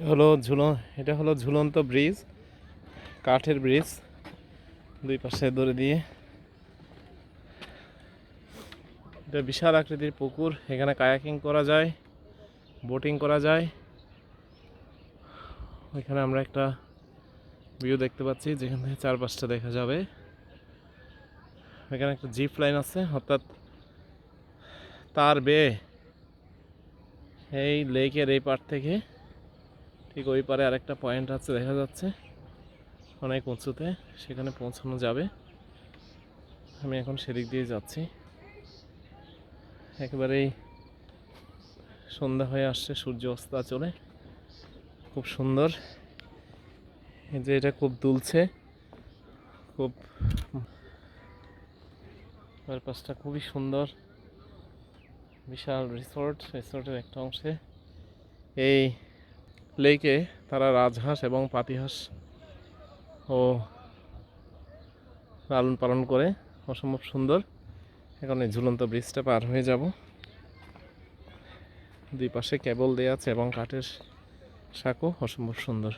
এটা হলো ঝুলন্ত ব্রিজ, কাঠের ব্রিজ, দুই পাশে দড়ি দিয়ে। এটা বিশাল আকৃতির পুকুর, এখানে কায়াকিং করা যায়, বোটিং করা যায়। এখানে আমরা একটা ভিউ দেখতে পাচ্ছি যেখান থেকে চারপাশটা দেখা যাবে। এখানে একটা জিপ লাইন আছে, অর্থাৎ তার বেয়ে এই লেকের এই পার থেকে ঠিক ওই পারে আরেকটা পয়েন্ট আছে দেখা যাচ্ছে অনেক উঁচুতে, সেখানে পৌঁছানো যাবে। আমি এখন সেদিক দিয়ে যাচ্ছি। একেবারেই সন্ধ্যা হয়ে আসছে, সূর্য অস্তাচলে, খুব সুন্দর। এই যে এটা খুব দুলছে, খুব চারপাশটা খুবই সুন্দর। বিশাল রিসোর্টের একটা অংশে এই লেকে তারা রাজহাঁস এবং পাতিহাঁস ও লালন পালন করে, অসম্ভব সুন্দর। এখন এই ঝুলন্ত ব্রিজটা পার হয়ে যাব। দুই পাশে কেবল দেওয়া আছে এবং কাঠের সাঁকো, অসম্ভব সুন্দর।